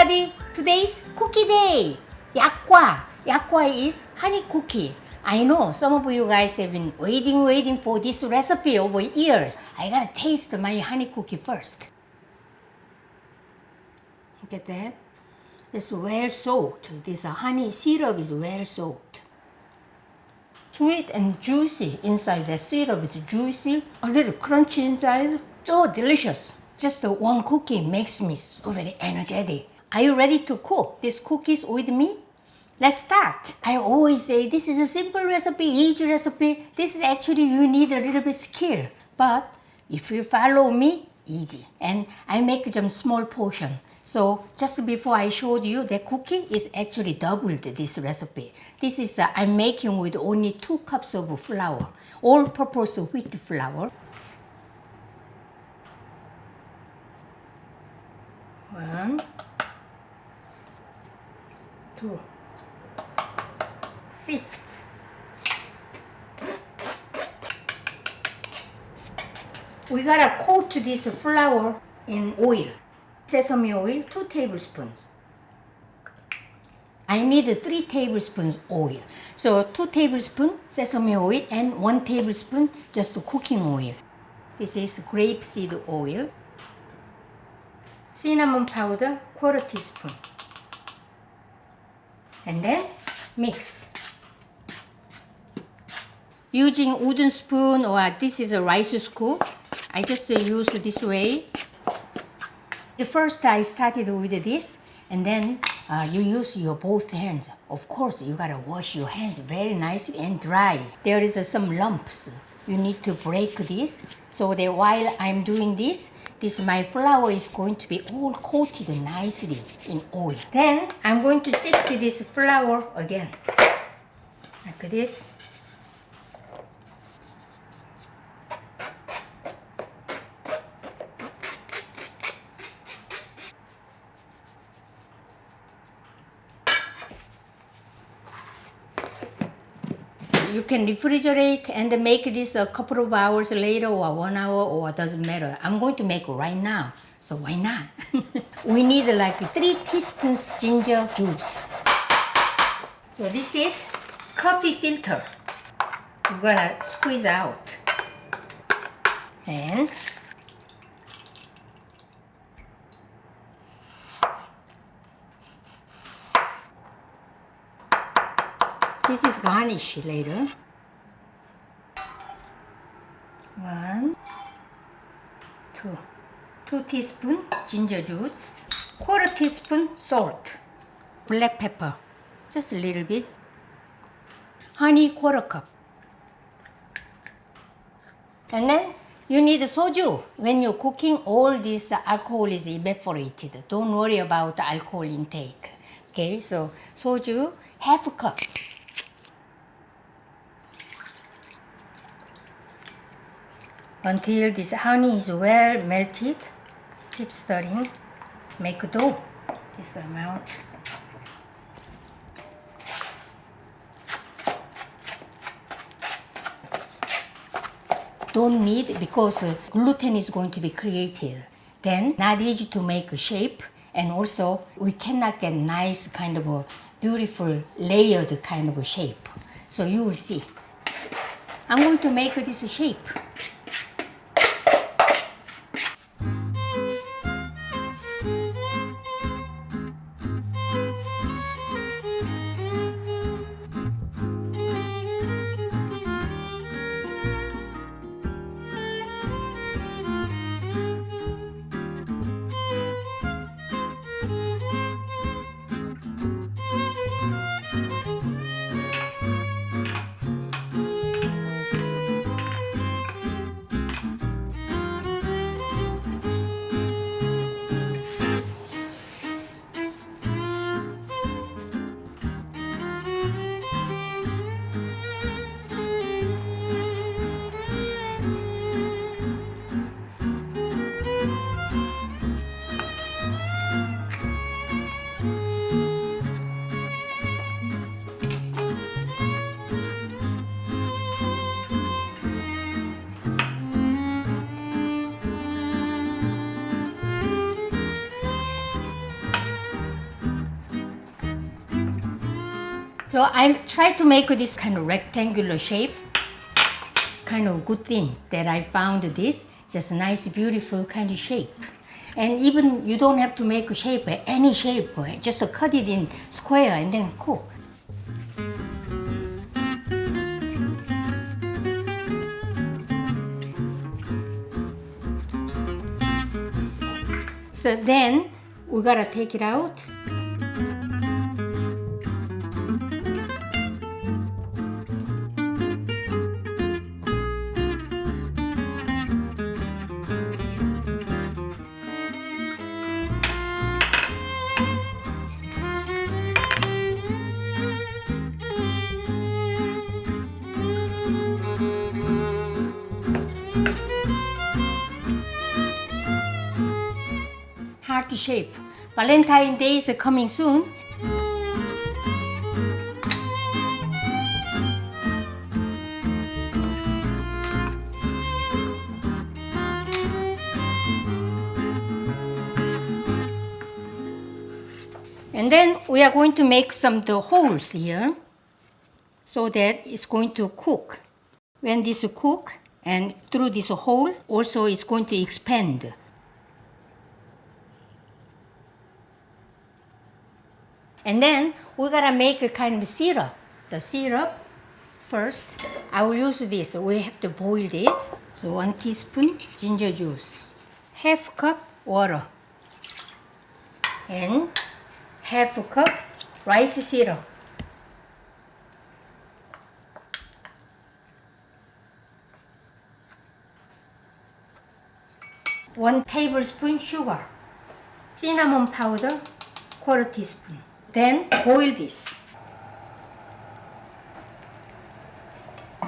everybody! Today's cookie day! Yakgwa! Yakgwa is honey cookie. I know some of you guys have been waiting for this recipe over years. I gotta taste my honey cookie first. Look at that. It's well soaked. This honey syrup is well soaked. Sweet and juicy inside. The syrup is juicy, a little crunchy inside. So delicious. Just one cookie makes me so very energetic. Are you ready to cook these cookies with me? Let's start. I always say this is a simple recipe, easy recipe. This is actually you need a little bit skill. But if you follow me, easy. And I make some small portion. So just before I showed you, the cookie is actually doubled this recipe. This is I'm making with only 2 cups of flour, all-purpose wheat flour. 1, 2, 6. We gotta coat this flour in oil. Sesame oil, 2 tablespoons. I need 3 tablespoons oil. So 2 tablespoons sesame oil and 1 tablespoon just cooking oil. This is grapeseed oil. Cinnamon powder, 1/4 teaspoon. And then mix. Using wooden spoon or this is a rice scoop, I just use this way. First I started with this, and then you use your both hands. Of course, you gotta wash your hands very nicely and dry. There is some lumps. You need to break this, so that while I'm doing this my flour is going to be all coated nicely in oil. Then I'm going to sift this flour again, like this. You can refrigerate and make this a couple of hours later or 1 hour or doesn't matter. I'm going to make right now, so why not? We need like 3 teaspoons ginger juice. So this is coffee filter. You gotta squeeze out. And this is garnish later. 1, 2. 2 teaspoons ginger juice. 1/4 teaspoon salt. Black pepper, just a little bit. Honey, 1/4 cup. And then you need soju. When you're cooking, all this alcohol is evaporated. Don't worry about the alcohol intake. Okay, so soju, 1/2 cup. Until this honey is well melted, keep stirring. Make dough, this amount. Don't need because gluten is going to be created. Then not easy to make a shape, and also we cannot get nice kind of a beautiful layered kind of a shape. So you will see. I'm going to make this shape. So I try to make this kind of rectangular shape. Kind of good thing that I found this. Just a nice, beautiful kind of shape. And even you don't have to make a shape, any shape. Just cut it in square and then cook. So then we gotta take it out. Heart shape. Valentine's Day is coming soon. And then we are going to make some of the holes here so that it's going to cook. When this cook and through this hole also it's going to expand. And then we gotta make a kind of syrup. The syrup, first, I will use this. We have to boil this. So 1 teaspoon ginger juice, half cup water, and half a cup rice syrup. 1 tablespoon sugar, cinnamon powder, 1/4 teaspoon. Then boil this.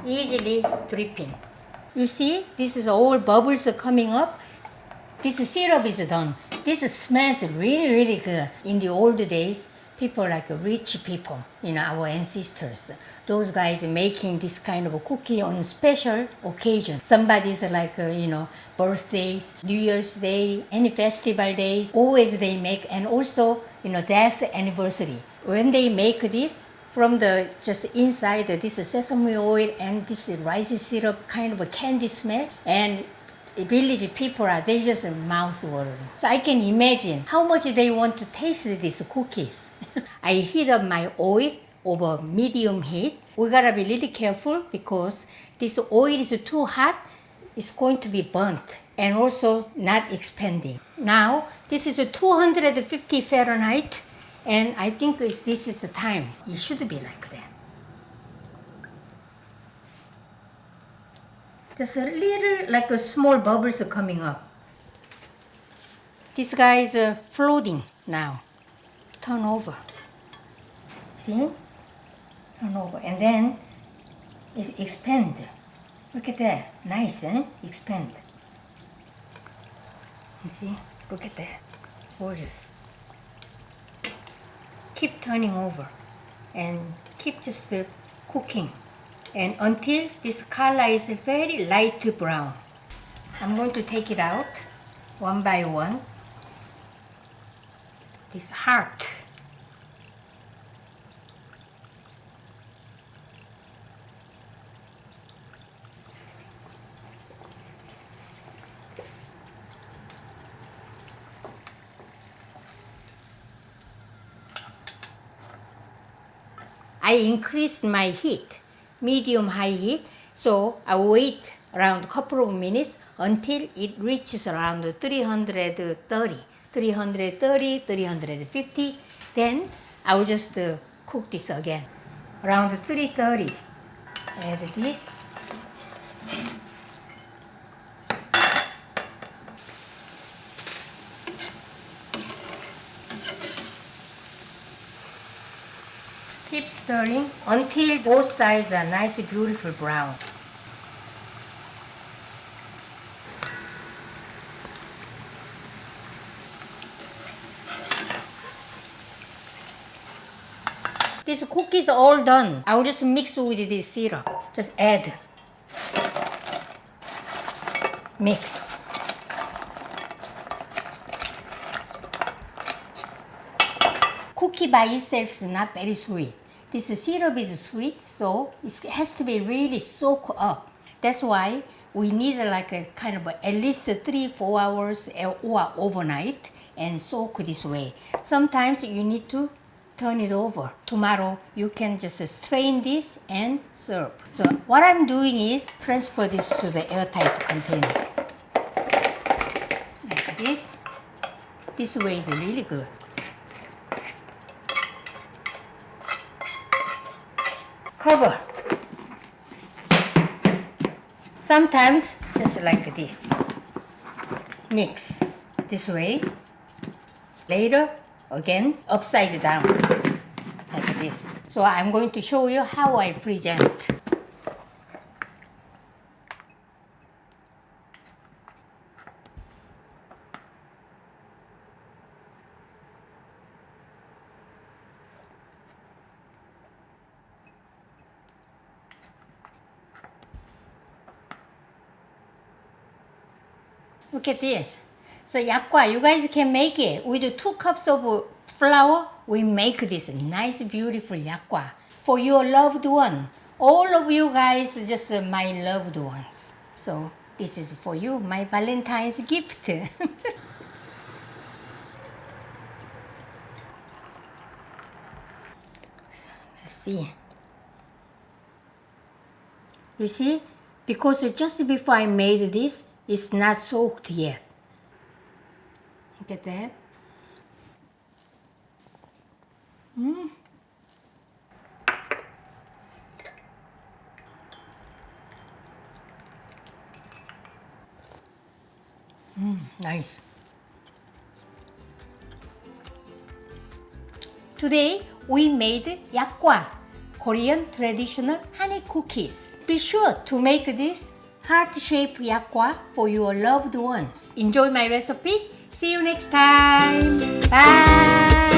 Easily dripping. You see, this is all bubbles are coming up. This syrup is done. This smells really, really good. In the old days, people like rich people, our ancestors, those guys making this kind of a cookie on special occasion. Somebody's like, birthdays, New Year's Day, any festival days, always they make, and also, death anniversary. When they make this, from the just inside this sesame oil and this rice syrup kind of a candy smell, and village people they just mouth watering. So I can imagine how much they want to taste these cookies. I heat up my oil over medium heat. We gotta be really careful because this oil is too hot, it's going to be burnt and also not expanding. Now this is 250 Fahrenheit, and I think this is the time. It should be like that. Just a little, like a small bubbles are coming up. This guy is floating now. Turn over. See? Turn over. And then it's expand. Look at that. Nice, eh? Expand. You see? Look at that. Gorgeous. Keep turning over and keep just cooking. And until this color is very light brown. I'm going to take it out one by one. This heart. I increased my heat. Medium high heat, so I wait around a couple of minutes until it reaches around 330, 350. Then I will just cook this again. Around 330. Add this. Keep stirring until both sides are nice, beautiful brown. These cookies are all done. I will just mix with this syrup. Just add. Mix. Cookie by itself is not very sweet. This syrup is sweet, so it has to be really soaked up. That's why we need like a kind of at least 3-4 hours or overnight and soak this way. Sometimes you need to turn it over. Tomorrow you can just strain this and serve. So what I'm doing is transfer this to the airtight container. Like this. This way is really good. Cover. Sometimes just like this. Mix this way. Later, again, upside down, like this. So I'm going to show you how I present. Look at this. So yakgwa, you guys can make it with 2 cups of flour. We make this nice, beautiful yakgwa for your loved one. All of you guys, just my loved ones. So this is for you, my Valentine's gift. Let's see. You see, because just before I made this, it's not soaked yet. Look at that. Nice. Today we made yakgwa, Korean traditional honey cookies. Be sure to make this heart-shaped yakgwa for your loved ones. Enjoy my recipe. See you next time. Bye.